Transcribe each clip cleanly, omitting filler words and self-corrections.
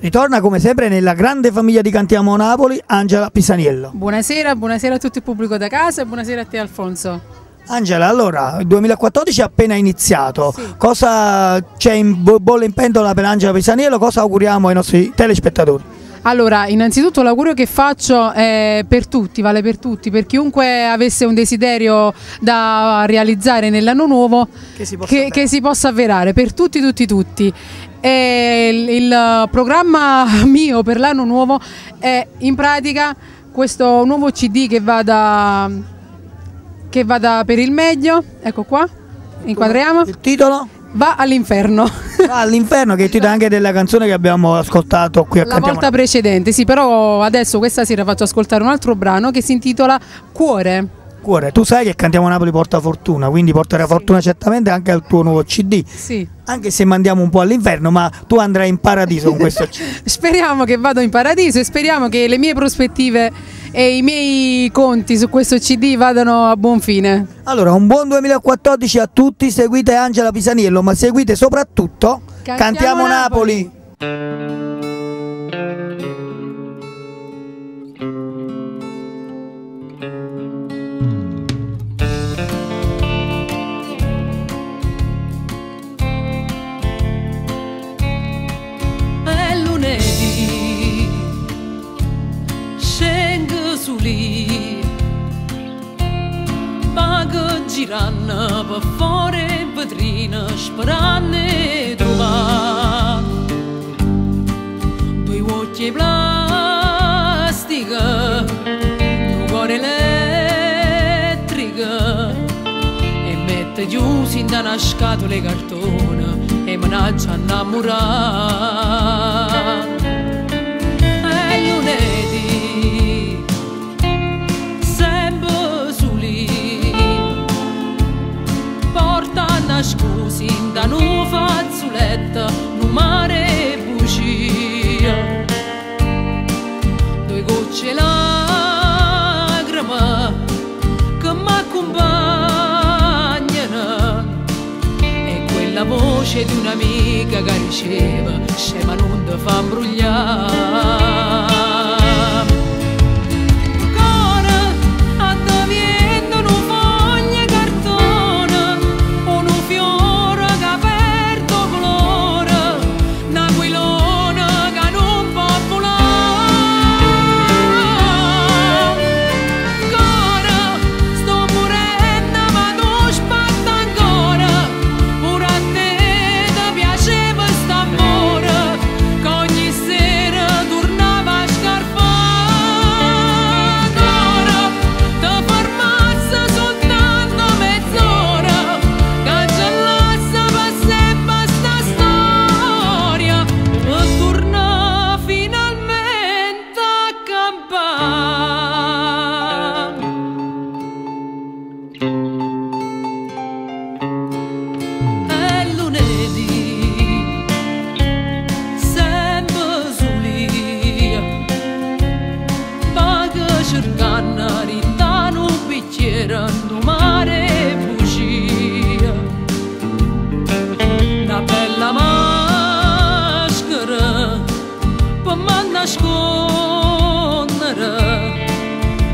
Ritorna come sempre nella grande famiglia di Cantiamo Napoli, Angela Pisaniello. Buonasera, buonasera a tutto il pubblico da casa e buonasera a te Alfonso. Angela, allora, il 2014 è appena iniziato, Sì. Cosa c'è in bolle in pentola per Angela Pisaniello, cosa auguriamo ai nostri telespettatori? Allora, innanzitutto l'augurio che faccio è per tutti, vale per tutti, per chiunque avesse un desiderio da realizzare nell'anno nuovo che si possa avverare, per tutti, tutti. E il programma mio per l'anno nuovo è in pratica questo nuovo CD che vada per il meglio, ecco qua, inquadriamo. Il titolo? Va all'inferno. Va all'inferno, che è il titolo anche della canzone che abbiamo ascoltato qui a La Cantiamo volta Napoli. precedente, sì, però adesso questa sera faccio ascoltare un altro brano che si intitola Cuore. Cuore, tu sai che Cantiamo Napoli porta fortuna, quindi porterà fortuna certamente anche al tuo nuovo CD. Sì. Anche se mandiamo un po' all'inferno, ma tu andrai in paradiso con questo CD. Speriamo che vado in paradiso e speriamo che le mie prospettive e i miei conti su questo CD vadano a buon fine. Allora, un buon 2014 a tutti, seguite Angela Pisaniello, ma seguite soprattutto Cantiamo Napoli. È lunedì, scendo su lì, pago girando per fuori in vetrina, sperando di trovare due occhi plastica, due cuore elettrica, e mette chiusi in una scatola di cartone e manaccia a innamorare. È lunedì, sempre su lì, porta nascosi da un fazzoletto, un mare bugia, due gocce lacrime che m'accompagnano, e quella voce di un'amica che diceva scema non ti fa imbrugliare.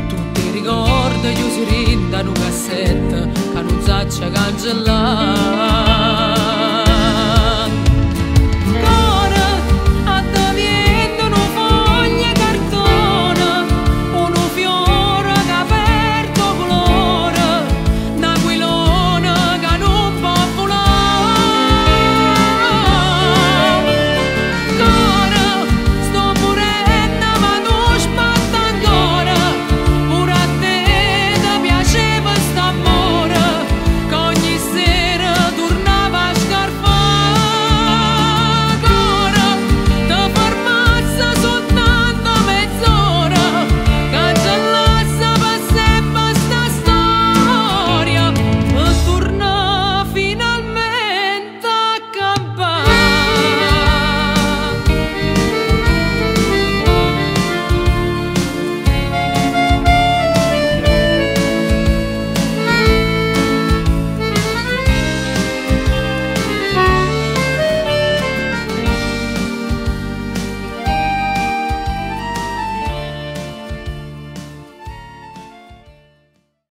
Tutti i ricordi chiusi in un cassetto che non sa cancellare.